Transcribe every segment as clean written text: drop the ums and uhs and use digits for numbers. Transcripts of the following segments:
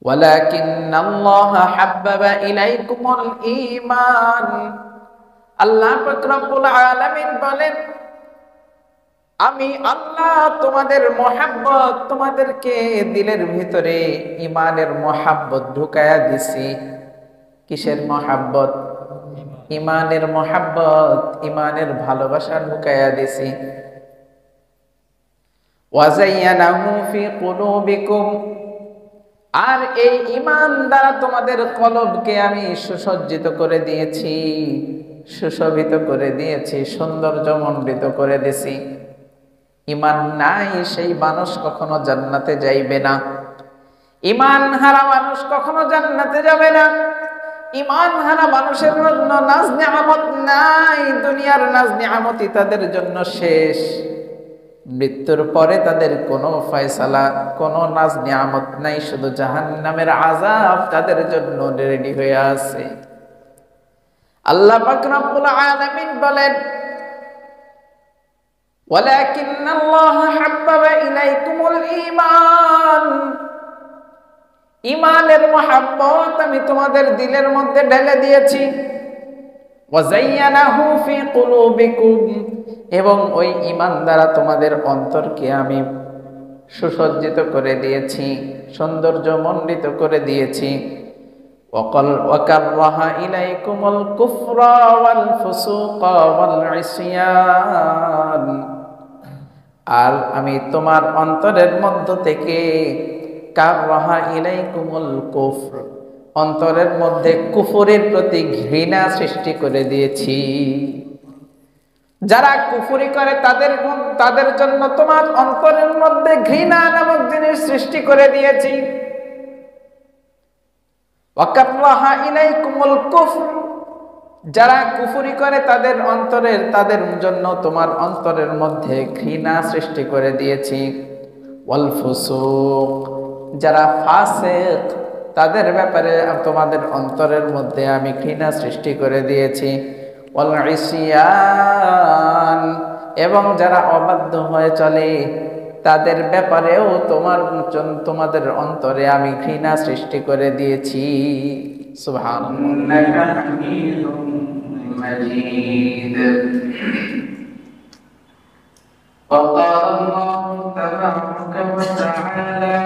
ওয়ালাকিন্নাল্লাহা হাব্বাবা ইলাইকুমুল ঈমান। আল্লাহ পাক রব্বুল আলামিন বলেন, আমি আল্লাহ তোমাদের মহাব্বত, তোমাদেরকে দিলের ভিতরে ঈমানের মহাব্বত ঢুকায়া দিছি। কিসের মহাব্বত? ঈমানের মহাব্বত, ঈমানের ভালোবাসা ঢুকায়া দিছি। ওয়াজাইয়ানাহু ফি কুলুবিকুম, আর এই ঈমান দ্বারা তোমাদের কলবকে আমি সুসজ্জিত করে দিয়েছি, সুশোভিত করে দিয়েছি, সৌন্দর্যমণ্ডিত করে দিয়েছি। ঈমান নাই সেই মানুষ কখনো জান্নাতে যাইবে না। ঈমান হারা মানুষ কখনো জান্নাতে যাবে না। ঈমান হারা মানুষের জন্য নাজ নিয়ামত নাই। দুনিয়ার নাজ নিয়ামতই তাদের জন্য শেষ। মৃত্যুর পরে তাদের কোনো ফয়সালা, কোনো নাজ নিয়ামত নাই, শুধু জাহান্নামের আযাব তাদের জন্য রেডি হয়ে আছে। আল্লাহ পাক রব্বুল আলামিন বলেন, ওয়ালাকিন্নাল্লাহা হাব্বাবা ইলাইকুমুল ঈমান, ঈমানের মহাব্বত আমি তোমাদের দিলের মধ্যে ঢেলে দিয়েছি। ওয়াজাইয়ানাহু ফি কুলুবিকুম, এবং ওই ঈমান দ্বারা তোমাদের অন্তরকে আমি সুসজ্জিত করে দিয়েছি, সৌন্দর্যমণ্ডিত করে দিয়েছি। ওয়াকাররাহা ইলাইকুমুল কুফরা ওয়াল ফুসুকা ওয়াল ইসয়ান, আর আমি তোমার অন্তরের মধ্য থেকে কাররাহা ইলাইকুমুল কুফর, অন্তরের মধ্যে কুফরের প্রতি ঘৃণা সৃষ্টি করে দিয়েছি। যারা কুফরি করে তাদের জন্য তোমার অন্তরের মধ্যে ঘৃণা নামক জিনিস সৃষ্টি করে দিয়েছি। ওয়াকাররাহা ইলাইকুমুল কুফর, যারা কুফরি করে তাদের জন্য তোমার অন্তরের মধ্যে ঘৃণা সৃষ্টি করে দিয়েছি। ওয়াল ফুসুক, যারা ফাসিক তাদের ব্যাপারে তোমাদের অন্তরের মধ্যে আমি ঘৃণা সৃষ্টি করে দিয়েছি। ওয়াল ইসয়ান, এবং যারা অবাধ্য হয়ে চলে তাদের ব্যাপারেও তোমাদের অন্তরে আমি ঘৃণা সৃষ্টি করে দিয়েছি। সুবহানাল্লাহ। وقال الله تبارك وتعالى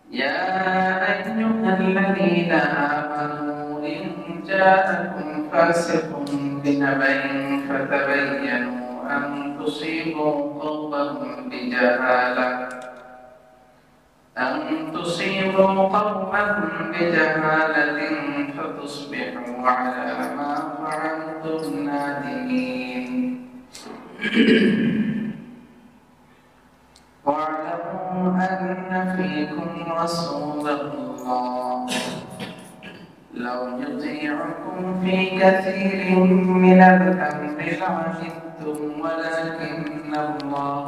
يا أيها الذين آمنوا إن جاءكم فاسق بنبأ فتبينوا أن تصيبوا قوما بجهالة فتصبحوا على ما فعلتم نادمين واعلموا أن فيكم رسول الله لو يطيعكم في كثير من الأمر لعنتم ولكن الله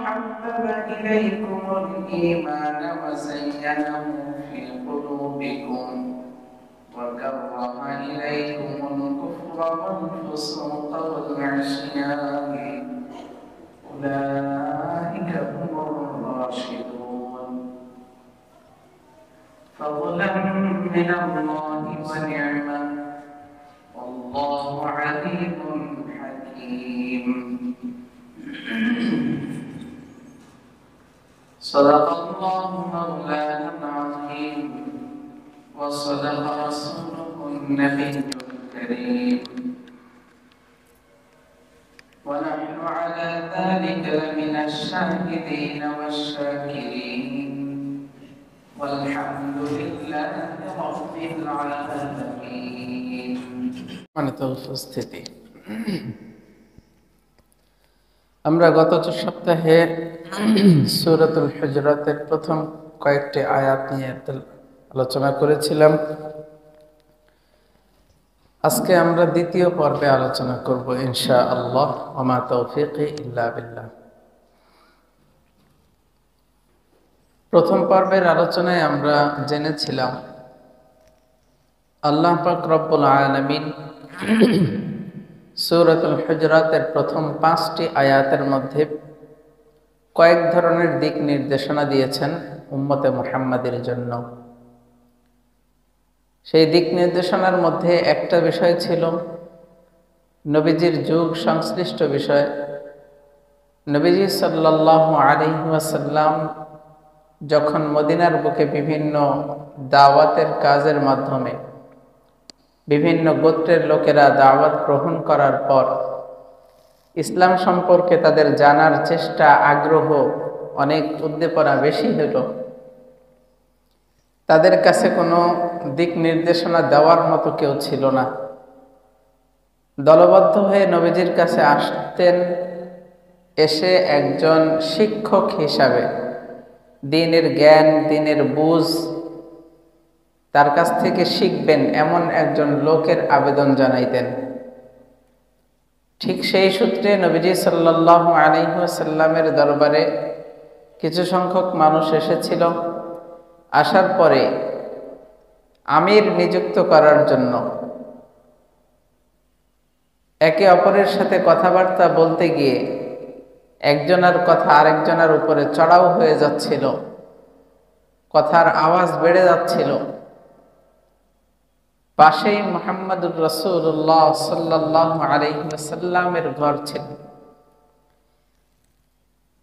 حبب إليكم الإيمان وزينه في قلوبكم وكره إليكم الكفر والفسوق والعصيان أولئك هم الراشدون فضلا من الله ونعمة والله عليم حكيم صدق الله مولانا العظيم وصدق رسوله النبي الكريم ونحن على ذلك لمن الشاهدين والشاكرين والحمد لله رب العالمين. উপস্থিতি, আমরা গত সপ্তাহে সূরাতুল হুজরাতের প্রথম কয়েকটি আয়াত নিয়ে আলোচনা করেছিলাম। আজকে আমরা দ্বিতীয় পর্বে আলোচনা করব ইনশাআল্লাহ। ওয়া মা তাওফীকি ইল্লা বিল্লাহ। প্রথম পর্বের আলোচনায় আমরা জেনেছিলাম আল্লাহ পাক রব্বুল আলামিন সূরাতুল হুজরাতের প্রথম 5টি আয়াতের মধ্যে কয়েক ধরনের দিক নির্দেশনা দিয়েছেন উম্মতে মুহাম্মাদের জন্য। সেই দিক নির্দেশনার মধ্যে একটা বিষয় ছিল নবীজির যুগ সংশ্লিষ্ট বিষয়। নবীজি সাল্লাল্লাহু আলাইহি ওয়াসাল্লাম যখন মদিনার বুকে বিভিন্ন দাওয়াতের কাজের মাধ্যমে বিভিন্ন গোত্রের লোকেরা দাওয়াত গ্রহণ করার পর ইসলাম সম্পর্কে তাদের জানার চেষ্টা, আগ্রহ, অনেক উদ্দীপনা বেশি হলো, তাদের কাছে কোনো দিক নির্দেশনা দেওয়ার মতো কেউ ছিল না। দলবদ্ধ হয়ে নবীজির কাছে আসতেন, এসে একজন শিক্ষক হিসাবে দ্বীনের জ্ঞান, দ্বীনের বুঝ তার কাছ থেকে শিখবেন এমন একজন লোকের আবেদন জানাইতেন। ঠিক সেই সূত্রে নবীজি সাল্লাল্লাহু আলাইহি ওয়াসাল্লামের দরবারে কিছু সংখ্যক মানুষ এসেছিল। আসার পরে আমির নিযুক্ত করার জন্য একে অপরের সাথে কথাবার্তা বলতে গিয়ে একজনের কথা আরেকজনের উপরে চড়াও হয়ে যাচ্ছিল, কথার আওয়াজ বেড়ে যাচ্ছিল। পাশেই মুহাম্মদুর রাসূলুল্লাহ সাল্লাল্লাহু আলাইহি ওয়াসাল্লামের ঘর ছিল।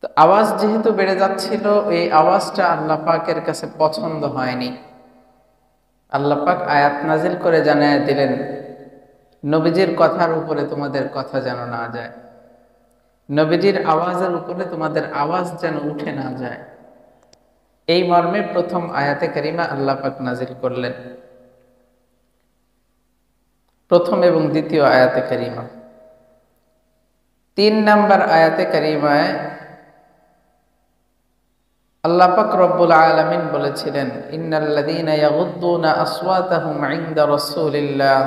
তো আওয়াজ যেহেতু বেড়ে যাচ্ছিল, এই আওয়াজটা আল্লাহ পাকের কাছে পছন্দ হয়নি। আল্লাহ পাক আয়াত নাজিল করে জানায় দিলেন, নবীজির কথার উপরে তোমাদের কথা যেন না যায়, নবীজির আওয়াজের উপরে তোমাদের আওয়াজ যেন উঠে না যায়। এই মর্মে প্রথম আয়াতে কারিমা আল্লাহ পাক নাজিল করলেন, প্রথম এবং দ্বিতীয় আয়াতে কারিমা। 3 নম্বর আয়াতে কারিমায় আল্লাহ পাক রব্বুল আলামিন বলেছিলেন, ইন্নাল্লাযীনা ইয়াগুদ্দুনা আসওয়াতাহুম ইনদা রাসূলিল্লাহ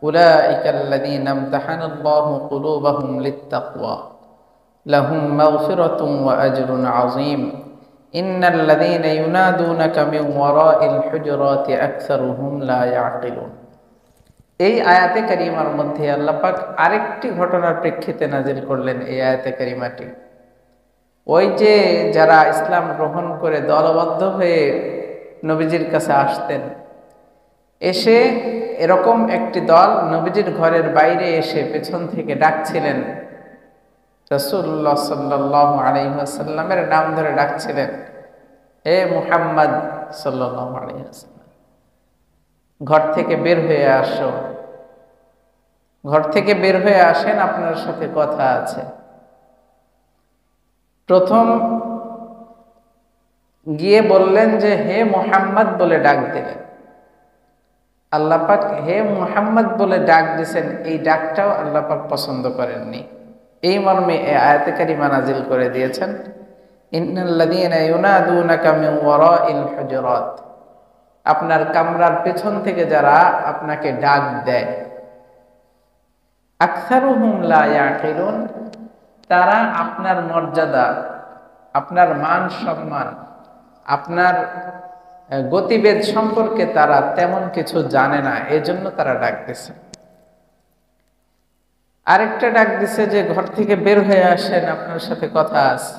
উলাইকাল্লাযীনা ইমতাহানাল্লাহু কুলুবাহুম লিত্তাকওয়া লাহুম মাগফিরাতুন ওয়া আজরুন আযীম ইন্নাল্লাযীনা ইউনাদুনাকা মিন ওয়ারাইল হুজুরাতি আকসারুহুম লা ইয়াকিলুন। এই আয়াতে কারিমার মধ্যে আল্লাহ পাক আরেকটি ঘটনার প্রেক্ষিতে নাজিল করলেন এই আয়াতে কারিমাটি। ওই যে যারা ইসলাম গ্রহণ করে দলবদ্ধ হয়ে নবীজির কাছে আসতেন, এসে এরকম একটি দল নবীজির ঘরের বাইরে এসে পেছন থেকে ডাকছিলেন, রাসূলুল্লাহ সাল্লাল্লাহু আলাইহি ওয়াসাল্লামের নাম ধরে ডাকছিলেন, হে মুহাম্মদ সাল্লাল্লাহু আলাইহি ওয়াসাল্লাম, ঘর থেকে বের হয়ে আসো, ঘর থেকে বের হয়ে আসেন, আপনার সাথে কথা আছে। প্রথম গিয়ে বললেন যে হে মুহাম্মদ বলে ডাক দিলেন। আল্লাহ পাক হে মুহাম্মদ বলে ডাক দিয়েছেন, এই ডাকটাও আল্লাহ পাক পছন্দ করেননি। এই মর্মে এই আয়াতে কারিমা নাজিল করে দিয়েছেন, ইন্নাল্লাযীনা ইউনাদুনাকা মিন ওয়ারাইল হুজুরাত, আপনার কামরার পেছন থেকে যারা আপনাকে ডাক দেয়, আকসারুহুম লা ইয়াকিলুন, তারা আপনার মর্যাদা, আপনার মান সম্মান, আপনার গতিবেগ সম্পর্কে তারা তেমন কিছু জানে না, এজন্য তারা ডাক দিছে। আরেকটা ডাক দিছে যে ঘর থেকে বের হয়ে আসেন, আপনার সাথে কথা আছে।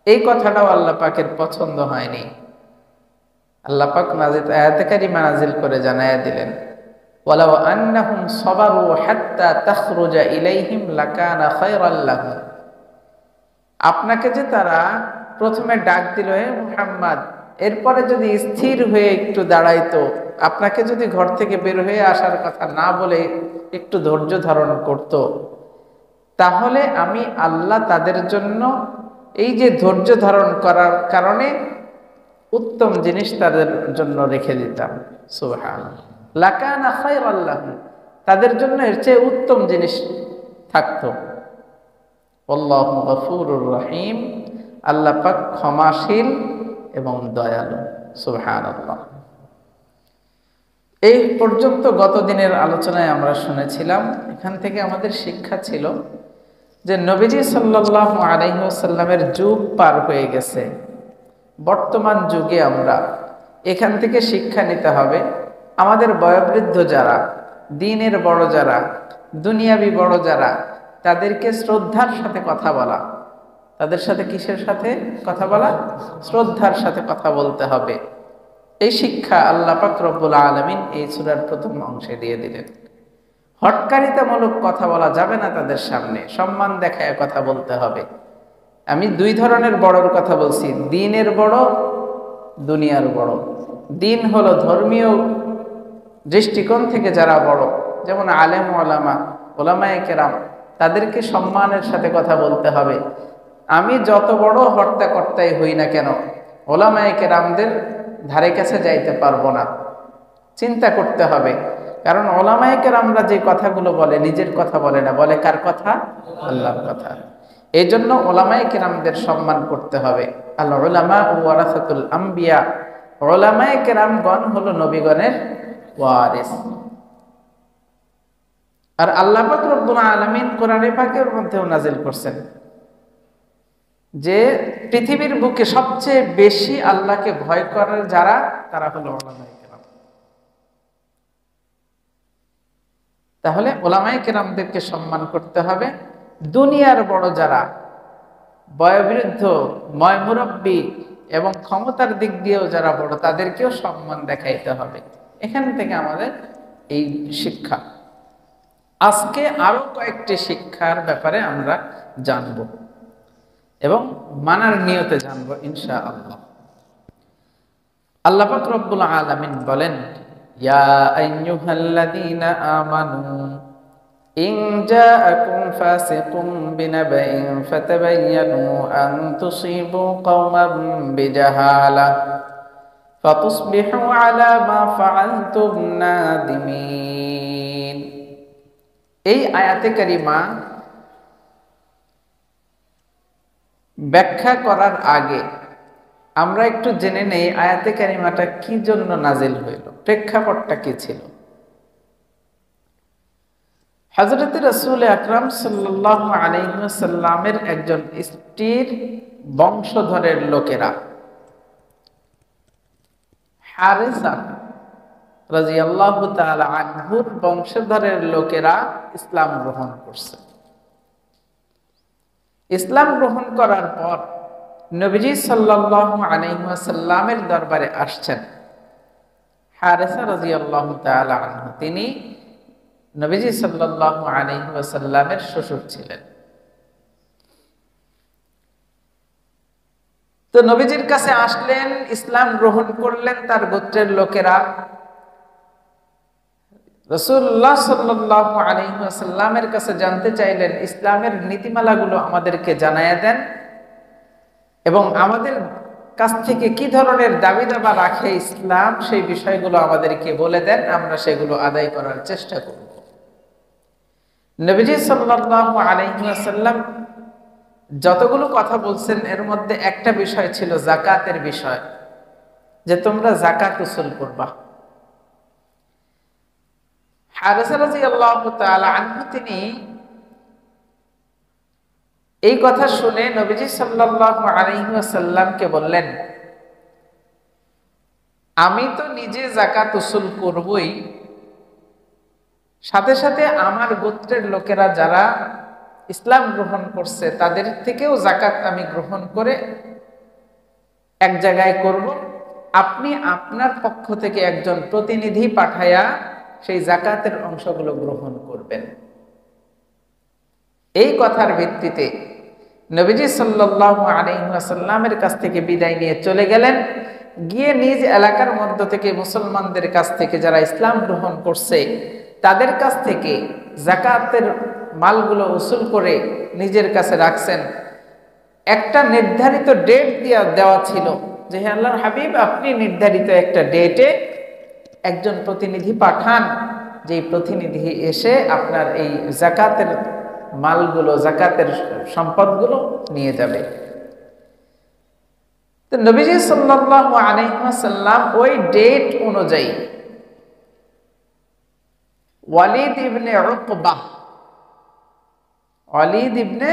এই কথাটাও আল্লাহ পাকের পছন্দ হয়নি। আল্লাহ পাক আয়াতে কারিমা নাজিল করে জানায়া দিলেন, ওয়ালাউ আন্নাহুম সাবারু হাত্তা তাখরুজা ইলাইহিম লাকানা খায়রাল লাহুম। আপনাকে যে তারা প্রথমে ডাক দিল হে মুহাম্মদ, এরপরে যদি স্থির হয়ে একটু দাঁড়াইতো, আপনাকে যদি ঘর থেকে বের হয়ে আসার কথা না বলে একটু ধৈর্য ধারণ করত, তাহলে আমি আল্লাহ তাদের জন্য এই যে ধৈর্য ধারণ করার কারণে উত্তম জিনিস তাদের জন্য রেখে দিতাম। সুবহানাল্লাহ, লাকানা খায়রাল লাহুম, তাদের জন্য এর চেয়ে উত্তম জিনিস থাকতো। আল্লাহু গফুরুর রহিম, আল্লাহ পাক ক্ষমাশীল এবং দয়ালু। সুবহানাল্লাহ। এই পর্যন্ত গত দিনের আলোচনায় আমরা শুনেছিলাম, এখান থেকে আমাদের শিক্ষা ছিল যে নবীজি সাল্লাল্লাহু আলাইহি ওয়াসাল্লামের যুগ পার হয়ে গেছে, বর্তমান যুগে আমরা এখান থেকে শিক্ষা নিতে হবে। আমাদের বয়োবৃদ্ধ যারা, দ্বীনের বড় যারা, দুনিয়াবি বড় যারা, তাদেরকে শ্রদ্ধার সাথে কথা বলা। তাদের সাথে কিসের সাথে কথা বলা? শ্রদ্ধার সাথে কথা বলতে হবে। এই শিক্ষা আল্লাহ পাক রব্বুল আলামিন এই সূরার প্রথম অংশে দিয়ে দিলেন। হটকারিতামূলক কথা বলা যাবে না, তাদের সামনে সম্মান দেখায় কথা বলতে হবে। আমি দুই ধরনের বড়র কথা বলছি, দ্বীনের বড়, দুনিয়ার বড়। দ্বীন হলো ধর্মীয় দৃষ্টিকোণ থেকে যারা বড়, যেমন আলেম ওলামা, ওলামায়ে কেরাম, তাদেরকে সম্মানের সাথে কথা বলতে হবে। আমি যত বড় হর্তাকর্তাই হই না কেন, ওলামায়ে কেরামদের ধারে কাছে যাইতে পারবো না। চিন্তা করতে হবে, কারণ ওলামায়ে কেরামরা যে কথাগুলো বলে নিজের কথা বলে না, বলে কার কথা? আল্লাহর কথা। এই জন্য ওলামায়ে কেরামদের সম্মান করতে হবে। আল উলামা ওয়ারাসাতুল আম্বিয়া, ওলামায়ে কেরামগণ হলো নবীগণের ওয়ারিস। আর আল্লাহ পাক রব্বুল আলামিন কোরআনে পাকের মধ্যেও নাজিল করছেন যে পৃথিবীর বুকে সবচেয়ে বেশি আল্লাহকে ভয় করার যারা, তারা হলো ওলামায়ে কেরাম। তাহলে ওলামায়ে কেরামদেরকে সম্মান করতে হবে। দুনিয়ার বড় যারা, বয়োবৃদ্ধ, ময়মুরব্বী এবং ক্ষমতার দিক দিয়েও যারা বড়, তাদেরকেও সম্মান দেখাইতে হবে। এখান থেকে আমাদের এই শিক্ষা। আজকে আরো কয়েকটি শিক্ষার ব্যাপারে আমরা জানব এবং মানার নিয়তে জানব ইনশাআল্লাহ। আল্লাহ পাক রব্বুল আলামিন বলেন, ইয়া আইয়ুহাল্লাযীনা আমানু ইন জাআকুম ফাসিকুম বিনাবাইন ফাতাবায়ানু আন তুসিবু কওমান বিজাহালা ফাতুসবিহু আলা মা ফাআলতুম নাদিমিন। এই আয়াতে কারিমা ব্যাখ্যা করার আগে আমরা একটু জেনে নেই আয়াতে কারিমাটা কি জন্য নাজিল হইল, প্রেক্ষাপটটা কি ছিল। হযরত রাসূল আকরাম সাল্লাল্লাহু আলাইহি ওয়াসাল্লামের একজন স্ত্রীর বংশধরের লোকেরা, হারেসা রাদিয়াল্লাহু তাআলা আনহুর বংশধরের লোকেরা ইসলাম গ্রহণ করছে। ইসলাম গ্রহণ করার পর নবীজি সাল্লাল্লাহু আলাইহি ওয়াসাল্লামের দরবারে আসছেন। হারেসা রাদিয়াল্লাহু তাআলা আনহু, তিনি নবীজি সাল্লাল্লাহু আলাইহি ওয়াসাল্লামের শ্বশুর ছিলেন। তো নবীজির কাছে আসলেন, ইসলাম গ্রহণ করলেন তার গোত্রের লোকেরা। রাসূলুল্লাহ সাল্লাল্লাহু আলাইহি ওয়াসাল্লামের কাছে জানতে চাইলেন, ইসলামের নীতিমালাগুলো আমাদেরকে জানায়া দেন এবং আমাদের কাছ থেকে কি ধরনের দাবি দাবা রাখে ইসলাম, সেই বিষয়গুলো আমাদেরকে বলে দেন, আমরা সেগুলো আদায় করার চেষ্টা করব। নবীজি সাল্লাল্লাহু আলাইহি ওয়াসাল্লাম যতগুলো কথা বলছেন এর মধ্যে একটা বিষয় ছিল যাকাতের বিষয়, যে তোমরা যাকাত উসুল করবা। হারেসা রাদিয়াল্লাহু তাআলা আনহু, তিনি এই কথা শুনে নবীজি সাল্লাল্লাহু আলাইহি ওয়াসাল্লামকে বললেন, আমি তো নিজে যাকাত উসুল করবই, সাথে সাথে আমার গোত্রের লোকেরা যারা ইসলাম গ্রহণ করছে তাদের থেকেও যাকাত আমি গ্রহণ করে এক জায়গায় করব। আপনি আপনার পক্ষ থেকে একজন প্রতিনিধি পাঠায়া সেই যাকাতের অংশগুলো গ্রহণ করবেন। এই কথার ভিত্তিতে নবীজি সাল্লাল্লাহু আলাইহি ওয়াসাল্লামের কাছ থেকে বিদায় নিয়ে চলে গেলেন। গিয়ে নিজ এলাকার মধ্য থেকে মুসলমানদের কাছ থেকে যারা ইসলাম গ্রহণ করছে তাদের কাছ থেকে যাকাতের মালগুলো উসুল করে নিজের কাছে রাখছেন। একটা নির্ধারিত ডেট দেওয়া ছিল যে হে আল্লাহর হাবিব, আপনি নির্ধারিত একটা ডেটে একজন প্রতিনিধি পাঠান, যেই প্রতিনিধি এসে আপনার এই যাকাতের মালগুলো, যাকাতের সম্পদগুলো নিয়ে যাবে। তো নবীজি সাল্লাল্লাহু আলাইহি ওয়াসাল্লাম ওই ডেট অনুযায়ী ওয়ালিদ ইবনে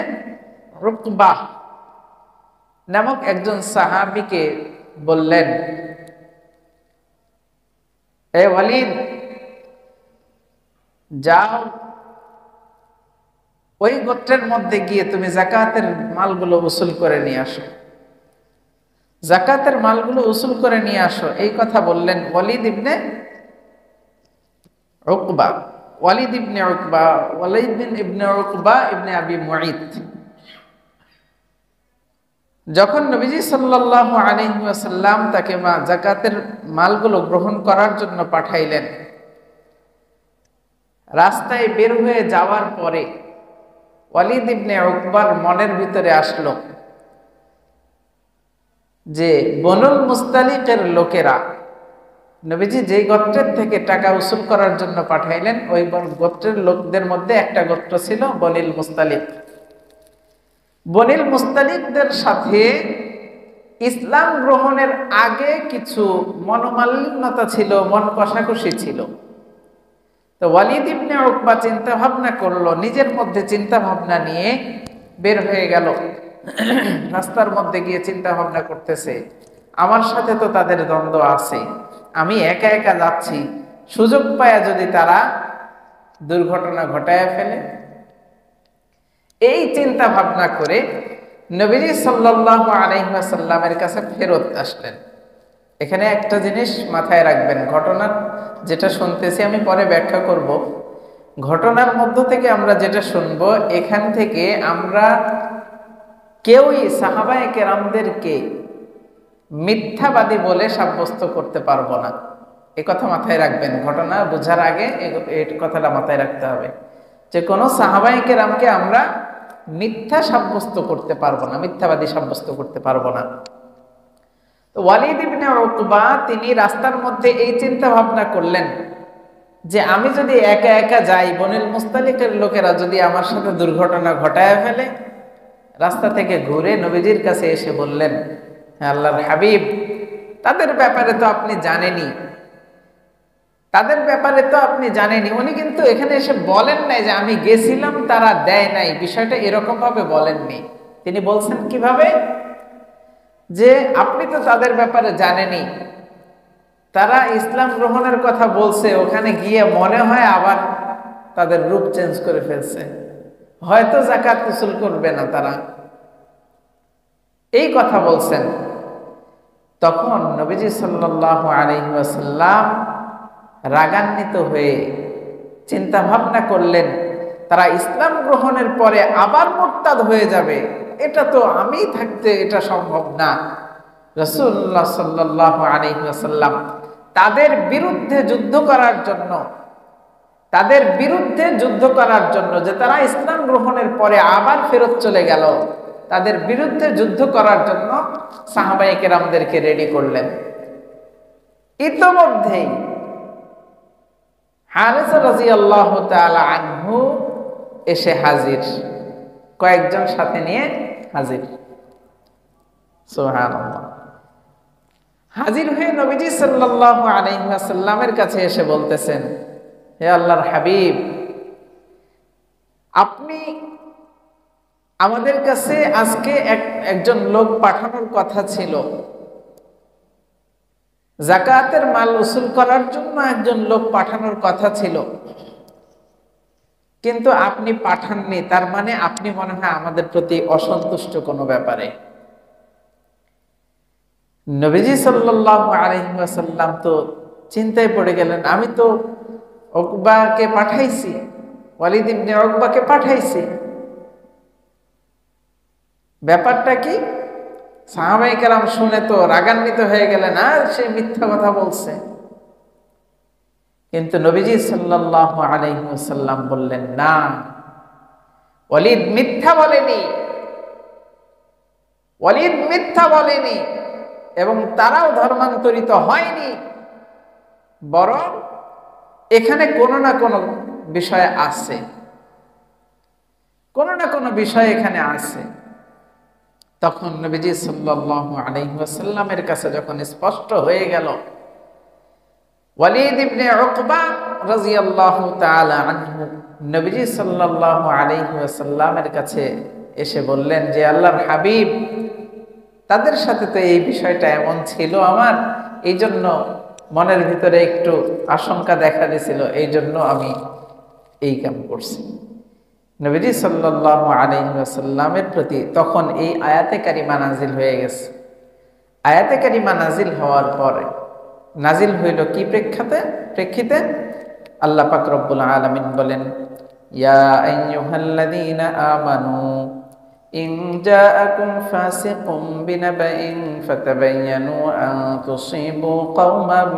উকবাহ নামক একজন সাহাবীকে বললেন, এ ওয়ালিদ, যাও ওই গোত্রের মধ্যে গিয়ে তুমি যাকাতের মালগুলো উসুল করে নিয়ে আসো, যাকাতের মালগুলো উসুল করে নিয়ে আসো। এই কথা বললেন ওয়ালিদ ইবনে উকবা, ওয়ালিদ ইবনে উকবা, ওয়ালিদ ইবনে উকবা ইবনে আবি মুঈত। যখন নবীজি সাল্লাল্লাহু আলাইহি ওয়াসাল্লাম তাকে যাকাতের মালগুলো গ্রহণ করার জন্য পাঠাইলেন, রাস্তায় বের হয়ে যাওয়ার পরে ওয়ালিদ ইবনে উকবার মনের ভিতরে আসলো যে বনুল মুস্তালিকের লোকেরা, নবীজি যে গোত্রের থেকে টাকা উসুল করার জন্য পাঠাইলেন ওই গোত্রের লোকদের মধ্যে একটা গোত্র ছিল বনিল মুস্তালিক। বনিল মুস্তালিকদের সাথে ইসলাম গ্রহণের আগে কিছু মনোমালিন্যতা ছিল, মন কষাকষি ছিল। তো ওয়ালিদ ইবনে উকবা চিন্তা ভাবনা করলো, নিজের মধ্যে চিন্তা ভাবনা নিয়ে বের হয়ে গেল। রাস্তার মধ্যে গিয়ে চিন্তা ভাবনা করতেছে, আমার সাথে তো তাদের দ্বন্দ্ব আছে, আমি একা একা যাচ্ছি, সুযোগ পায়া যদি তারা দুর্ঘটনা ঘটায় ফেলে। এই চিন্তা ভাবনা করে নবীজি সাল্লাল্লাহু আলাইহি ওয়াসাল্লামের কাছে ফেরত আসলেন। এখানে একটা জিনিস মাথায় রাখবেন, ঘটনার যেটা শুনতেছি আমি পরে ব্যাখ্যা করব, ঘটনার মধ্য থেকে আমরা যেটা শুনবো এখান থেকে আমরা কেউই সাহাবায়ে কেরামদেরকে মিথ্যাবাদী বলে সাব্যস্ত করতে পারবো না। এই কথা মাথায় রাখবেন, ঘটনা বোঝার আগে এই কথাটা মাথায় রাখতে হবে যে কোনো সাহাবায়ে কেরামকে আমরা মিথ্যা সাব্যস্ত করতে পারবো না, মিথ্যাবাদী সাব্যস্ত করতে পারবো না। তো ওয়ালিদ ইবনে উকবা তিনি রাস্তার মধ্যে এই চিন্তা ভাবনা করলেন যে আমি যদি একা একা যাই, বনিল মুস্তালিকের লোকেরা যদি আমার সাথে দুর্ঘটনা ঘটায় ফেলে। রাস্তা থেকে ঘুরে নবীজির কাছে এসে বললেন, হ্যাঁ আল্লাহর হাবিব, তাদের ব্যাপারে তো আপনি জানেনই, তাদের ব্যাপারে তো আপনি জানেনই। উনি কিন্তু এখানে এসে বলেন নাই যে আমি গেছিলাম তারা দেয় নাই, বিষয়টা এরকম ভাবে বলেননি। তিনি বলছেন কিভাবে, যে আপনি তো তাদের ব্যাপারে জানেনই, তারা ইসলাম গ্রহণের কথা বলছে, ওখানে গিয়ে মনে হয় আবার তাদের রূপ চেঞ্জ করে ফেলছে, হয়তো যাকাত উসুল করবে না তারা, এই কথা বলছেন। তখন নবীজি সাল্লাল্লাহু আলাইহি ওয়াসাল্লাম রাগান্বিত হয়ে চিন্তা ভাবনা করলেন তারা ইসলাম গ্রহণের পরে আবার মুরতাদ হয়ে যাবে, এটা তো আমি থাকতে এটা সম্ভব না। রাসূলুল্লাহ সাল্লাল্লাহু আলাইহি ওয়াসাল্লাম তাদের বিরুদ্ধে যুদ্ধ করার জন্য, তাদের বিরুদ্ধে যুদ্ধ করার জন্য, যে তারা ইসলাম গ্রহণের পরে আবার ফেরত চলে গেল, তাদের বিরুদ্ধে যুদ্ধ করার জন্য সাহাবায়ে কেরামদেরকে রেডি করলেন। ইতোমধ্যেই হারিসা রাদিয়াল্লাহু তাআলা আনহু এসে হাজির, কয়েকজন সাথে নিয়ে হাজির। সুবহানাল্লাহ। হাজির হয়ে নবীজি সাল্লাল্লাহু আলাইহি ওয়াসাল্লামের কাছে এসে বলতেছেন, হে আল্লাহর হাবিব, আপনি আমাদের কাছে আজকে একজন লোক পাঠানোর কথা ছিল, যাকাতের মাল উসুল করার জন্য একজন লোক পাঠানোর কথা ছিল, কিন্তু আপনি পাঠাননি, তার মানে আপনি মনে হয় আমাদের প্রতি অসন্তুষ্ট কোনো ব্যাপারে। নবীজি সাল্লাল্লাহু আলাইহি ওয়াসাল্লাম তো চিন্তায় পড়ে গেলেন, আমি তো উকবাকে পাঠাইছি, ওয়ালিদ ইবনে উকবাকে পাঠাইছি, ব্যাপারটা কি? সাহাবায়ে কেরাম শুনে তো রাগান্বিত হয়ে গেলেন, আর সে মিথ্যা কথা বলছে। কিন্তু নবীজি সাল্লাল্লাহু আলাইহি ওয়াসাল্লাম বললেন, না, ওয়ালিদ মিথ্যা বলেনি, ওয়ালিদ মিথ্যা বলেনি, এবং তারাও ধর্মান্তরিত হয়নি, বরং এখানে কোনো না কোনো বিষয় আছে, কোনো না কোনো বিষয় এখানে আছে। তখন নবীজি সাল্লাল্লাহু আলাইহি ওয়াসাল্লামের কাছে যখন স্পষ্ট হয়ে গেল, ওয়ালিদ ইবনে উকবা রাদিয়াল্লাহু তাআলা আনহু নবীজি সাল্লাল্লাহু আলাইহি ওয়াসাল্লামের কাছে এসে বললেন যে আল্লাহর হাবিব, তাদের সাথে তো এই বিষয়টা এমন ছিল, আমার এই জন্য মনের ভিতরে একটু আশঙ্কা দেখা দিয়েছিল, এই জন্য আমি এই কাম করছি। নবীজি সাল্লাল্লাহু আলাইহি ওয়াসাল্লামের প্রতি তখন এই আয়াতে কারিমা নাজিল হয়ে গেছে। আয়াতে কারিমা নাজিল হওয়ার পরে নাজিল হইল কি প্রেক্ষিতে আল্লাহ পাক রব্বুল আলামিন বলেন, ইয়া আইয়ুহাল্লাযীনা আমানু ইন জাআকুম ফাসিকুম বিনাবাইন ফাতাবায়ানু আন তুসিবু কওমান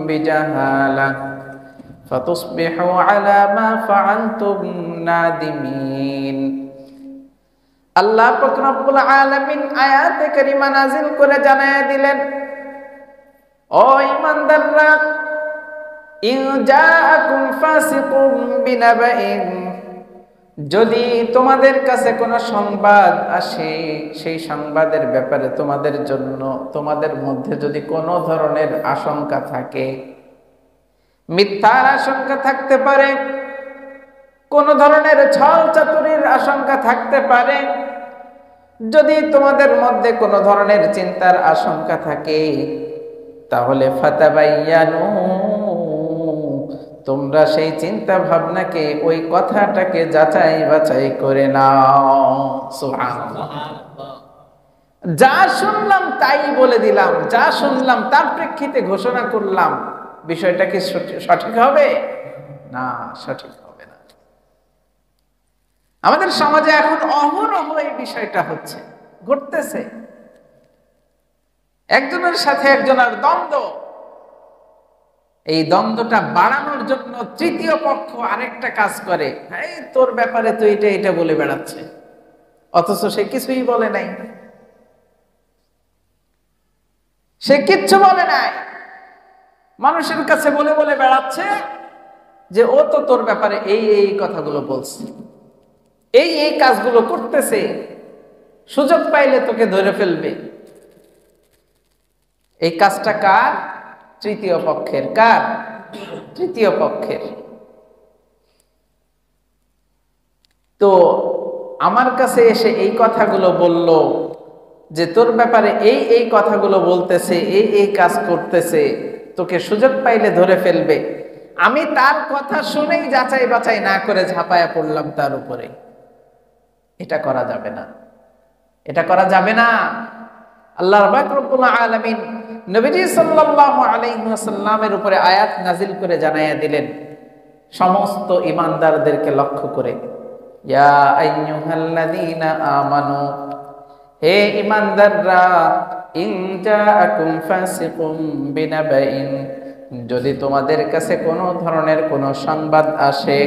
বিজাহালাহ ফাতুসবিহু আলা মা ফাআলতুম নাদিমিন। আল্লাহ পাক রব্বুল আলামিন আয়াতে কারিমা নাজিল করে জানায়া দিলেন, ও ঈমানদাররা, ইন জাআকুম ফাসিকুম বিনাবাইন, যদি তোমাদের কাছে কোনো সংবাদ আসে, সেই সংবাদের ব্যাপারে তোমাদের মধ্যে যদি কোনো ধরনের আশঙ্কা থাকে, মিথ্যার আশঙ্কা থাকতে পারে, কোন ধরনের ছল চাতুরির আশঙ্কা থাকতে পারে, যদি তোমাদের মধ্যে কোনো ধরনের চিন্তার আশঙ্কা থাকে, তাহলে ফাতাবায়ানু, তোমরা সেই চিন্তা ভাবনাকে, ওই কথাটাকে যাচাই বাছাই করে নাও। সুবহানাল্লাহ। যা শুনলাম তাই বলে দিলাম, যা শুনলাম তার প্রেক্ষিতে ঘোষণা করলাম, বিষয়টা কি সঠিক হবে? না, সঠিক হবে না। আমাদের সমাজে এখন অহরহ এই বিষয়টা হচ্ছে, ঘটতেছে। একজনের সাথে একজনের দ্বন্দ্ব, এই দ্বন্দ্বটা বাড়ানোর জন্য তৃতীয় পক্ষ আরেকটা কাজ করে, এই তোর ব্যাপারে তো এটা বলে বেড়াচ্ছে, অথচ সে কিছুই বলে নাই, সে কিচ্ছু বলে নাই, মানুষের কাছে বলে বলে বেড়াচ্ছে যে ও তো তোর ব্যাপারে এই কথাগুলো বলছে, এই কাজগুলো করতেছে, সুযোগ পাইলে তোকে ধরে ফেলবে। এই কাজটা কার? তৃতীয় পক্ষের। কার? তৃতীয় পক্ষের। তো আমার কাছে এসে এই কথাগুলো বলল যে তোর ব্যাপারে এই কথাগুলো বলতেছে, এই কাজ করতেছে, তোকে সুযোগ পাইলে ধরে ফেলবে। আমি তার কথা শুনেই যাচাই বাছাই না করে ঝাঁপায়া পড়লাম তার উপরে। এটা করা যাবে না, এটা করা যাবে না। আল্লাহ রব্বুল আলামিন নবীজি সাল্লাল্লাহু আলাইহি ওয়াসাল্লামের উপরে আয়াত নাজিল করে জানাইয়া দিলেন সমস্ত ঈমানদারদেরকে লক্ষ্য করে, ইয়া আইয়ুহাল্লাযীনা আমানু, হে ঈমানদাররা, ইন জাআকুম ফাসিকুম বিনাবাইন, যদি তোমাদের কাছে কোনো ধরনের কোনো সংবাদ আসে,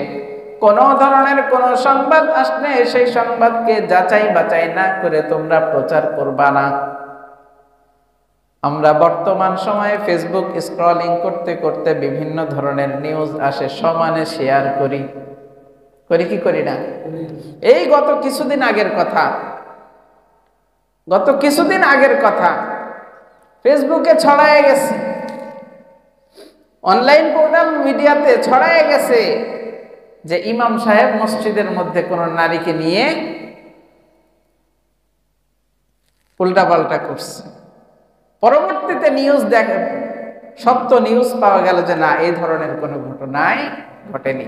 কোন ধরনের কোন সংবাদ আসলে সেই সংবাদকে যাচাই বাছাই না করে তোমরা প্রচার করবা না। আমরা বর্তমান সময়ে ফেসবুক স্ক্রলিং করতে করতে বিভিন্ন ধরনের নিউজ আসে, সমানে শেয়ার করি কি করি না? এই গত কিছুদিন আগের কথা ফেসবুকে ছড়ায় গেছে, অনলাইন পোর্টাল মিডিয়াতে ছড়ায় গেছে যে ইমাম সাহেব মসজিদের মধ্যে কোন নারীকে নিয়ে উল্টাপাল্টা করছে। পরবর্তীতে সত্য নিউজ পাওয়া গেল যে না, এই ধরনের কোনো ঘটনাই ঘটেনি।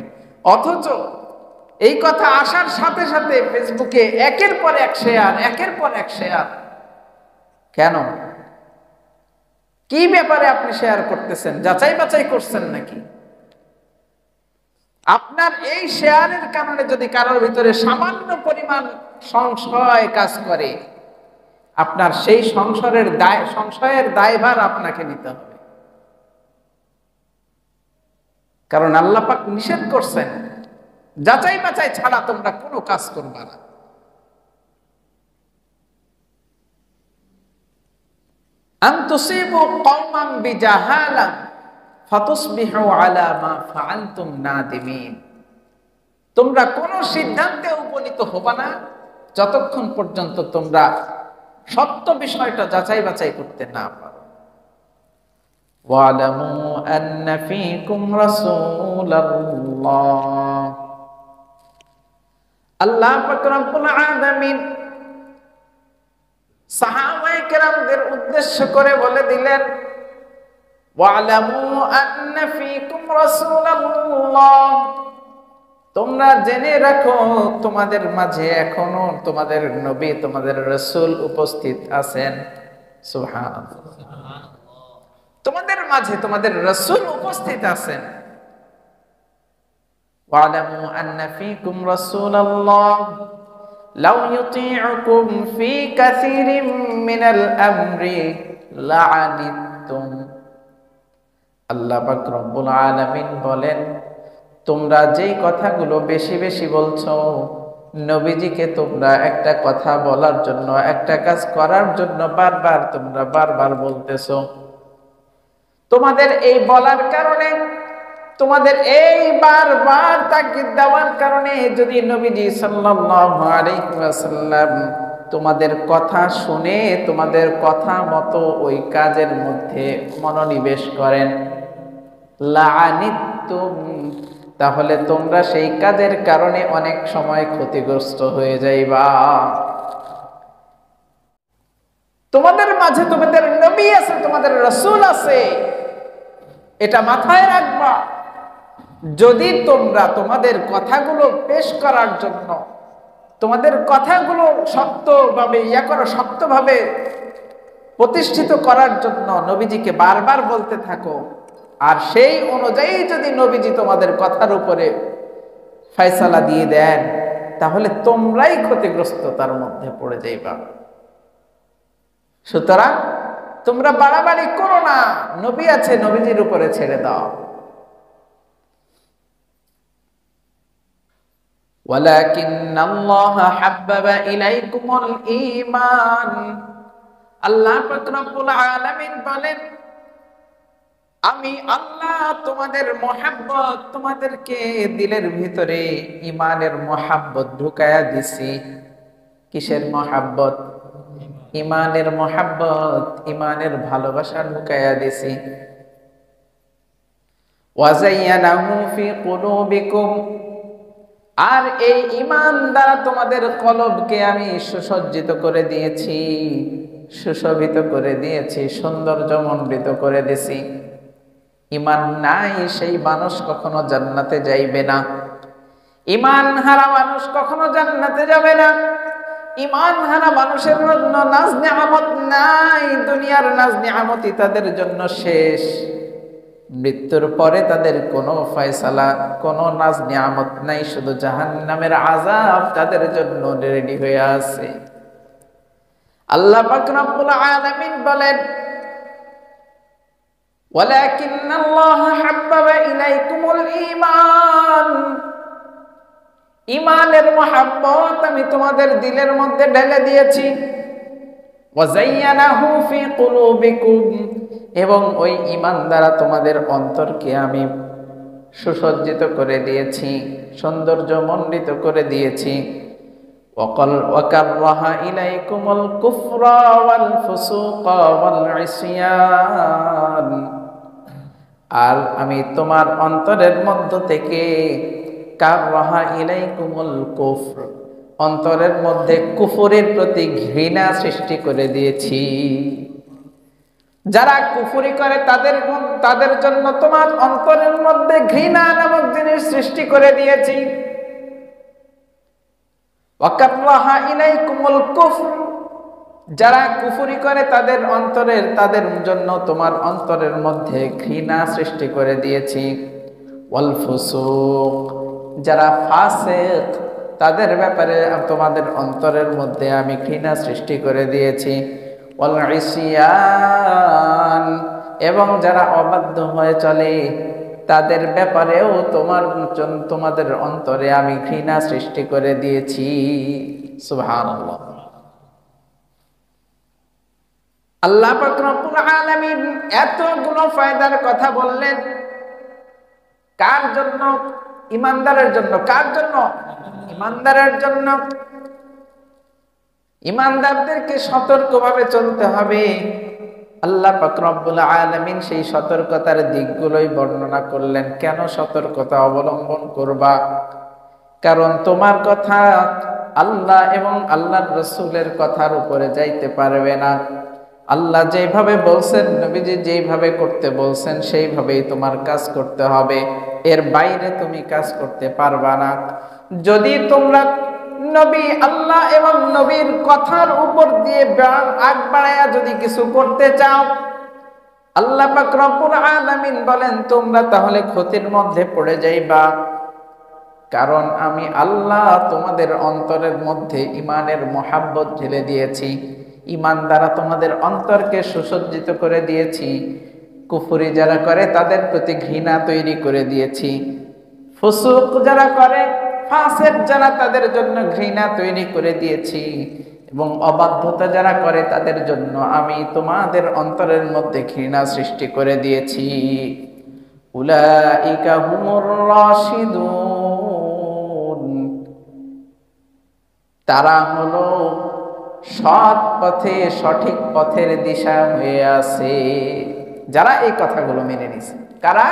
অথচ এই কথা আসার সাথে সাথে ফেসবুকে একের পর এক শেয়ার। কেন? কি ব্যাপারে আপনি শেয়ার করতেছেন? যাচাই বাছাই করছেন নাকি? আপনার এই শেয়ারের কারণে যদি কারোর ভিতরে সামান্য পরিমাণ সংশয় কাজ করে, আপনার সেই সংশয়ের দায়ভার আপনাকে নিতে হবে। কারণ আল্লাহ পাক নিষেধ করছেন, যাচাই বাছাই ছাড়া তোমরা কোনো কাজ করবা না। আন তুসিবু কওমান বিজাহালা ফাতুসবিহু আলা মা ফাআলতুম নাদিমিন, তোমরা কোন সিদ্ধান্তে উপনীত হবা না যতক্ষণ পর্যন্ত তোমরা সত্য বিষয়টা যাচাই বাছাই করতে না পারো। ওয়ালামু আন্না ফীকুম রাসূলাল্লাহ, আল্লাহ পাক রব্বুল আলামিন সাহাবায়ে কেরামদের উদ্দেশ্য করে বলে দিলেন, ওয়ালামু আন্না ফীকুম রাসূলাল্লাহ, তোমরা জেনে রাখো তোমাদের মাঝে এখনো তোমাদের নবী তোমাদের রাসূল উপস্থিত আছেন। সুবহানাল্লাহ। তোমাদের মাঝে তোমাদের রাসূল উপস্থিত আছেন। ওয়ালামু আন্না ফীকুম রাসূলাল্লাহ লাউ ইউতিউকুম ফী কাসীরিম মিনাল আমরি লাআনিতুম। আল্লাহ পাক রব্বুল আলামিন বলেন, তোমরা যেই কথাগুলো বেশি বেশি বলছো, নবীজিকে তোমরা একটা কথা বলার জন্য, একটা কাজ করার জন্য বারবার বলতেছো। তোমাদের এই বলার কারণে, তোমাদের এই বারবার তাকিদ দেওয়ার কারণে যদি নবীজি সাল্লাল্লাহু আলাইহি ওয়াসাল্লাম তোমাদের কথা শুনে তোমাদের কথা মতো ওই কাজের মধ্যে মনোনিবেশ করেন, লাআনিতুম, তাহলে তোমরা সেই কাজের কারণে অনেক সময় ক্ষতিগ্রস্ত হয়ে যাইবা। তোমাদের মাঝে তোমাদের নবী আছে, তোমাদের রাসূল আছে, এটা মাথায় রাখবা। যদি তোমরা তোমাদের কথাগুলো পেশ করার জন্য, তোমাদের কথাগুলো শক্তভাবে শক্তভাবে প্রতিষ্ঠিত করার জন্য নবীজিকে বারবার বলতে থাকো, আর সেই অনুযায়ী যদি নবীজি তোমাদের কথার উপরে ফয়সালা দিয়ে দেন, তাহলে তোমরাই ক্ষতিগ্রস্ততার মধ্যে পড়ে যাইবা। সুতরাং তোমরা বাড়াবাড়ি করো না, নবী আছে, নবীজির উপরে ছেড়ে দাও। ওয়ালাকিন্নাল্লাহা হাব্বাবা ইলাইকুমুল ঈমান। আল্লাহ পাক রব্বুল আলামিন বলেন, আমি আল্লাহ তোমাদের মহাব্বত, তোমাদেরকে দিলের ভিতরে ঈমানের মহাব্বত ঢুকায়া দিছি। কিসের মহাব্বত? ঈমানের মহাব্বত, ঈমানের ভালোবাসা ঢুকায়া দিছি। ওয়াযায়্যানাহু ফি কুলুবিকুম, আর এই ঈমান দ্বারা তোমাদের কলবকে আমি সুসজ্জিত করে দিয়েছি, সুশোভিত করে দিয়েছি, সৌন্দর্যমণ্ডিত করে দিয়েছি। ঈমান নাই সেই মানুষ কখনো জান্নাতে যাইবে না। ঈমান হারা মানুষ কখনো জান্নাতে যাবে না। ঈমান হারা মানুষের জন্য নাজ নিয়ামত নাই, দুনিয়ার নাজ নিয়ামতই তাদের জন্য শেষ। মৃত্যুর পরে তাদের কোনো ফয়সালা, কোনো নাজ নিয়ামত নাই, শুধু জাহান্নামের আযাব তাদের জন্য রেডি হয়ে আছে। আল্লাহ পাক রব্বুল আলামিন বলেন, ওয়ালাকিন্নাল্লাহা হাব্বাবা ইলাইকুমুল ঈমান, ঈমানের মহাব্বত আমি তোমাদের দিলের মধ্যে ঢেলে দিয়েছি। ওয়াযায়্যানাহু ফি কুলুবিকুম, এবং ওই ঈমান দ্বারা তোমাদের অন্তরকে আমি সুসজ্জিত করে দিয়েছি, সৌন্দর্যমণ্ডিত করে দিয়েছি। ওয়াকাররাহা ইলাইকুমুল কুফরা ওয়াল ফুসুকা ওয়াল ইসয়ান, আর আমি তোমার অন্তরের মধ্য থেকে কাররাহা ইলাইকুমুল কুফর, অন্তরের মধ্যে কুফরের প্রতি ঘৃণা সৃষ্টি করে দিয়েছি। যারা কুফরি করে তাদের জন্য তোমার অন্তরের মধ্যে ঘৃণা নামক জিনিস সৃষ্টি করে দিয়েছি। ওয়াকাররাহা ইলাইকুমুল কুফর, যারা কুফরি করে তাদের জন্য তোমার অন্তরের মধ্যে ঘৃণা সৃষ্টি করে দিয়েছি। ওয়াল ফুসুক, যারা ফাসিক তাদের ব্যাপারে তোমাদের অন্তরের মধ্যে আমি ঘৃণা সৃষ্টি করে দিয়েছি। ওয়াল ইসয়ান, এবং যারা অবাধ্য হয়ে চলে তাদের ব্যাপারেও তোমাদের অন্তরে আমি ঘৃণা সৃষ্টি করে দিয়েছি। সুবহানাল্লাহ। আল্লাহ পাক রব্বুল আলামিন এতগুলো ফায়দার কথা বললেন কার জন্য? ঈমানদারের জন্য। কার জন্য? ঈমানদারের জন্য। ঈমানদারদেরকে সতর্কভাবে চলতে হবে। আল্লাহ পাক রব্বুল আলামিন সেই সতর্কতার দিকগুলোই বর্ণনা করলেন। কেন সতর্কতা অবলম্বন করবা? কারণ তোমার কথা আল্লাহ এবং আল্লাহর রাসূলের কথার উপরে যাইতে পারবে না। আল্লাহ যেভাবে বলছেন, নবীজি যেভাবে করতে বলছেন সেইভাবেই তোমার কাজ করতে হবে। এর বাইরে তুমি কাজ করতে পারবা না। যদি তোমরা নবী আল্লাহ এবং নবীর কথার উপর দিয়ে আগ বাড়ায়া যদি কিছু করতে চাও, আল্লাহ পাক রব্বুল আলামিন বলেন তোমরা তাহলে ক্ষতির মধ্যে পড়ে যাইবা। কারণ আমি আল্লাহ তোমাদের অন্তরের মধ্যে ঈমানের মহাব্বত ঢেলে দিয়েছি, ঈমান দ্বারা তোমাদের অন্তরকে সুসজ্জিত করে দিয়েছি, কুফরি যারা করে তাদের প্রতি ঘৃণা তৈরি করে দিয়েছি, ফুসুক যারা করে, ফাসিক যারা তাদের জন্য ঘৃণা তৈরি করে দিয়েছি, এবং অবাধ্যতা যারা করে তাদের জন্য আমি তোমাদের অন্তরের মধ্যে ঘৃণা সৃষ্টি করে দিয়েছি। উলাইকা হুমুর রাশিদুন, তারা হলো সৎ পথে, সঠিক পথের দিশা হয়ে আছে। যারা এই কথাগুলো মেনে নিছে, কারা?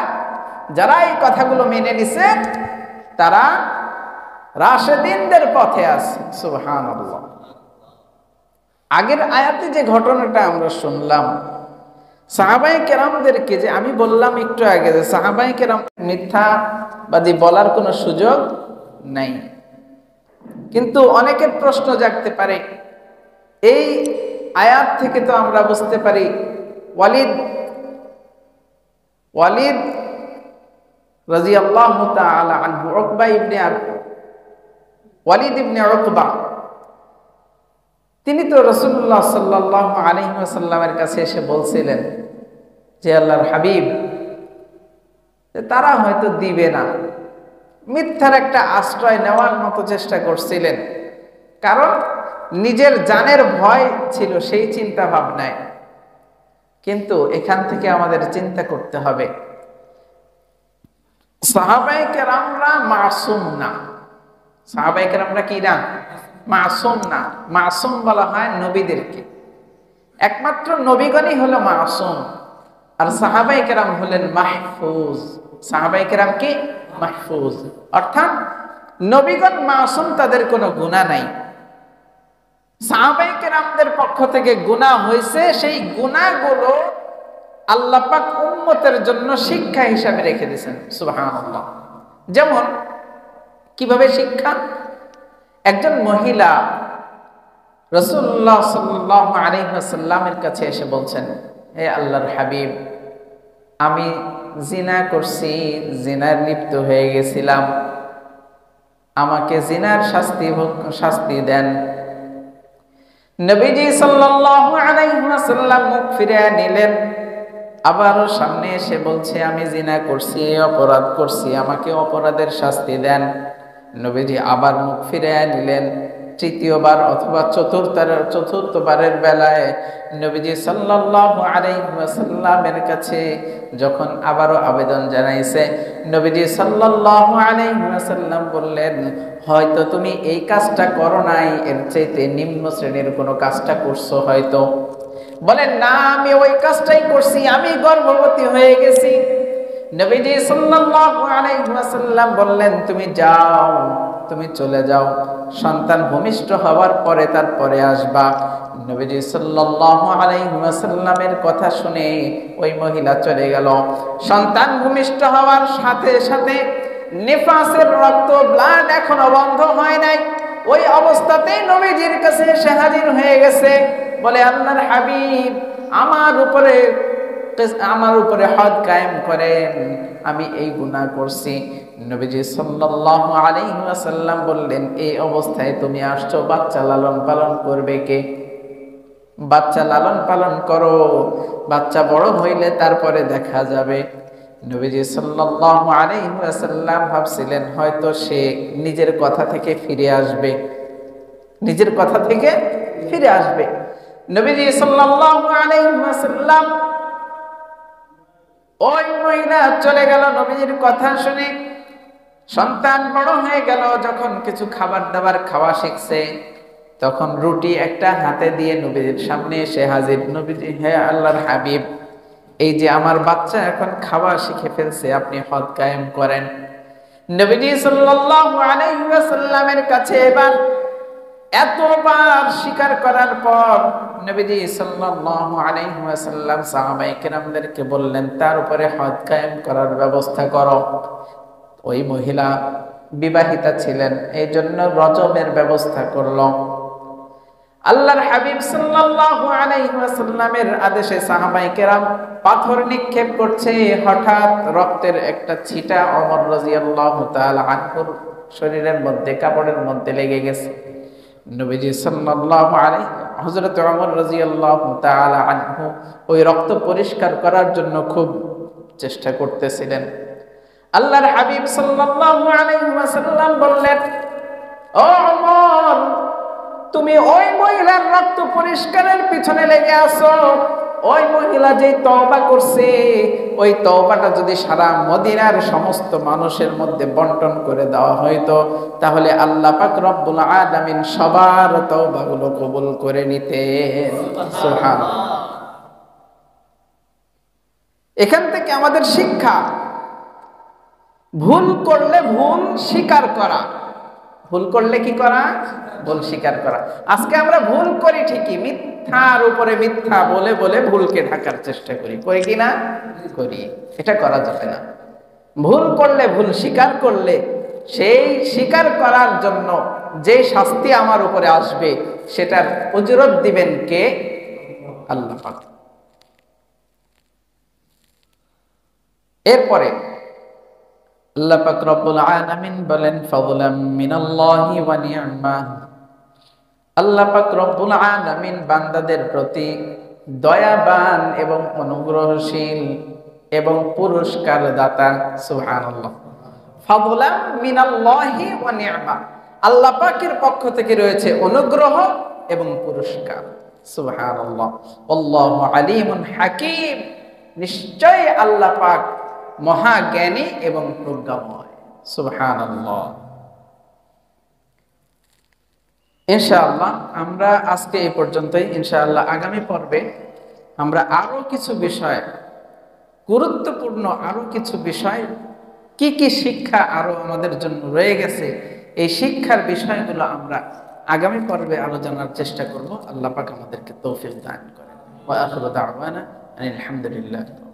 যারা এই কথাগুলো মেনে নিছে তারা রাশেদিনদের পথে আছে। সুবহানাল্লাহ। আগের আয়াতে যে ঘটনাটা আমরা শুনলাম, সাহাবায়ে কেরামদেরকে যে আমি বললাম একটু আগে যে সাহাবায়ে কেরাম মিথ্যাবাদী বলার কোনো সুযোগ নাই, কিন্তু অনেকের প্রশ্ন জাগতে পারে এই আয়াত থেকে তো আমরা বুঝতে পারি ওয়ালিদ রাদিয়াল্লাহু তাআলা আনহু, ওয়ালিদ ইবনে উকবা, তিনি তো রাসূলুল্লাহ সাল্লাল্লাহু আলাইহি ওয়াসাল্লামের কাছে এসে বলছিলেন যে আল্লাহর হাবিব, তারা হয়তো দিবে না, মিথ্যার একটা আশ্রয় নেওয়ার মতো চেষ্টা করছিলেন, কারণ নিজের জানের ভয় ছিল সেই চিন্তা ভাবনায়। কিন্তু এখান থেকে আমাদের চিন্তা করতে হবে, সাহাবায়ে কেরামরা মাসুম না। সাহাবায়ে কেরামরা কি না? মাসুম না। মাসুম বলা হয় নবীদেরকে, একমাত্র নবীগণই হলো মাসুম, আর সাহাবায়ে কেরাম হলেন মাহফুজ। সাহাবায়ে কেরাম কি? মাহফুজ, অর্থাৎ নবীগণ মাসুম, তাদের কোনো গুনাহ নাই। সাহাবায়ে কেরামদের পক্ষ থেকে গুনাহ হয়েছে, সেই গুনাহগুলো আল্লাহ পাক উম্মতের জন্য শিক্ষা হিসাবে রেখে দিয়েছেন। সুবহানাল্লাহ। যেমন কিভাবে শিক্ষা? একজন মহিলা রাসূলুল্লাহ সাল্লাল্লাহু আলাইহি ওয়াসাল্লামের কাছে এসে বলছেন, হে আল্লাহর হাবিব, আমি জিনা করছি, জিনার লিপ্ত হয়ে গেছিলাম, আমাকে জিনার শাস্তি দেন। নবীজি সাল্লাল্লাহু আলাইহি ওয়াসাল্লাম মুখ ফিরিয়ে নিলেন, আবারও সামনে এসে বলছে, আমি জিনা করছি, অপরাধ করছি, আমাকে অপরাধের শাস্তি দেন। নবীজি আবার মুখ ফিরিয়ে নিলেন। তৃতীয়বার অথবা চতুর্থবারের বেলায় নবীজি সাল্লাল্লাহু আলাইহি ওয়াসাল্লামের কাছে যখন আবারও আবেদন জানাইছে, নবীজি সাল্লাল্লাহু আলাইহি ওয়াসাল্লাম বললেন, হয়তো তুমি এই কাজটা করো নাই, এর চাইতে নিম্ন শ্রেণীর কোনো কাজটা করছো হয়তো। বলেন, না, আমি ওই কাজটাই করছি, আমি গর্ভবতী হয়ে গেছি। নবীজি সাল্লাল্লাহু আলাইহি ওয়াসাল্লাম বললেন, তুমি যাও, তুমি চলে যাও, সন্তান ভূমিষ্ঠ হওয়ার পরে তারপরে আসবা। নবীজি সাল্লাল্লাহু আলাইহি ওয়াসাল্লামের কথা শুনে ওই মহিলা চলে গেল। সন্তান ভূমিষ্ঠ হওয়ার সাথে সাথে নিফাসের রক্ত, ব্লাড এখনো বন্ধ হয় নাই, ওই অবস্থাতেই নবীজির কাছে এসে হাজির হয়ে গেছে। বলে, আল্লাহর হাবিব, আমার উপরে হদ কায়েম করেন, আমি এই গুনাহ করছি। নবীজি সাল্লাল্লাহু আলাইহি ওয়াসাল্লাম বললেন, এই অবস্থায় তুমি আসছো, বাচ্চা লালন পালন করবে কে? বাচ্চা লালন পালন করো, বাচ্চা বড় হইলে তারপরে দেখা যাবে। নবীজি সাল্লাল্লাহু আলাইহি ওয়াসাল্লাম ভাবছিলেন হয়তো সে নিজের কথা থেকে ফিরে আসবে, নিজের কথা থেকে ফিরে আসবে। নবীজি সাল্লাল্লাহু আলাইহি ওয়াসাল্লাম, ওই মহিলা চলে গেল নবীজির কথা শুনে। সন্তান বড় হয়ে গেল, যখন কিছু খাবার দাবার খাওয়া শিখছে, তখন রুটি একটা হাতে দিয়ে নবীজির সামনে এসে হাজির। নবীজি, হে আল্লাহর হাবিব, এই যে আমার বাচ্চা এখন খাওয়া শিখে ফেলছে, আপনি হদ কায়েম করেন। নবীজি সাল্লাল্লাহু আলাইহি ওয়াসাল্লামের কাছে এবার এতবার স্বীকার করার পর নবীজি সাল্লাল্লাহু আলাইহি ওয়াসাল্লাম সাহাবায়ে কেরামদেরকে বললেন, তার উপরে হদ কায়েম করার ব্যবস্থা করো। ওই মহিলা বিবাহিতা ছিলেন, এই জন্য রজমের ব্যবস্থা করল। আল্লাহর হাবিব সাল্লাল্লাহু আলাইহি ওয়াসাল্লামের আদেশে সাহাবায়ে কেরাম পাথর নিক্ষেপ করছে, হঠাৎ রক্তের একটা ছিটা ওমর রাদিয়াল্লাহু তাআলা আনহুর শরীরের মধ্যে, কাপড়ের মধ্যে লেগে গেছে। নবীজি সাল্লাল্লাহু আলাইহি হযরত ওমর রাদিয়াল্লাহু তাআলা আনহু ওই রক্ত পরিষ্কার করার জন্য খুব চেষ্টা করতেছিলেন। আল্লাহর হাবিব সাল্লাল্লাহু আলাইহি ওয়াসাল্লাম বললেন, ও ওমর, তুমি ওই মহিলার রক্ত পরিষ্কারের পিছনে লেগে আছো। ওই মহিলা যে তওবা করছে, ওই তওবাটা যদি সারা মদিনার সমস্ত মানুষের মধ্যে বন্টন করে দেওয়া হয়তো, তাহলে আল্লাহ পাক রব্বুল আলামিন সবার তওবাগুলো কবুল করে নিতেন। সুবহানাল্লাহ। এখান থেকে আমাদের শিক্ষা, ভুল করলে ভুল স্বীকার করা। ভুল করলে কি করা? ভুল স্বীকার করা। আজকে আমরা ভুল করি ঠিকই, মিথ্যার উপরে মিথ্যা বলে বলে ভুলকে ঢাকার চেষ্টা করি, করি কি না? করি। এটা করা যাবে না। ভুল করলে, ভুল স্বীকার করলে, সেই স্বীকার করার জন্য যে শাস্তি আমার উপরে আসবে সেটার উজরত দিবেন কে? আল্লাহ পাক। এরপরে আল্লাহ পাক রব্বুল আলামিন বলেন, ফাযলাম মিনাল্লাহি ওয়া নি'মা। আল্লাহ পাক রব্বুল আলামিন বান্দাদের প্রতি দয়াবান এবং অনুগ্রহশীল এবং পুরস্কার দাতা। সুবহানাল্লাহ। ফাযলাম মিনাল্লাহি ওয়া নি'মা, আল্লাহ পাকের পক্ষ থেকে রয়েছে অনুগ্রহ এবং পুরস্কার। সুবহানাল্লাহ। আল্লাহু আলিমুন হাকীম, নিশ্চয় আল্লাহ পাক মহাজ্ঞানী এবং প্রজ্ঞাময়। সুবহানাল্লাহ। ইনশাআল্লাহ আমরা আজকে এই পর্যন্তই। ইনশাআল্লাহ আগামী পর্বে আমরা আরো কিছু বিষয়, গুরুত্বপূর্ণ আরো কিছু বিষয়, কি কি শিক্ষা আরো আমাদের জন্য রয়ে গেছে, এই শিক্ষার বিষয়গুলো আমরা আগামী পর্বে আলোচনার চেষ্টা করব। আল্লাহ পাক আমাদেরকে তৌফিক দান করেন। ওয়া আখিরু দাওয়ানা আলহামদুলিল্লাহ।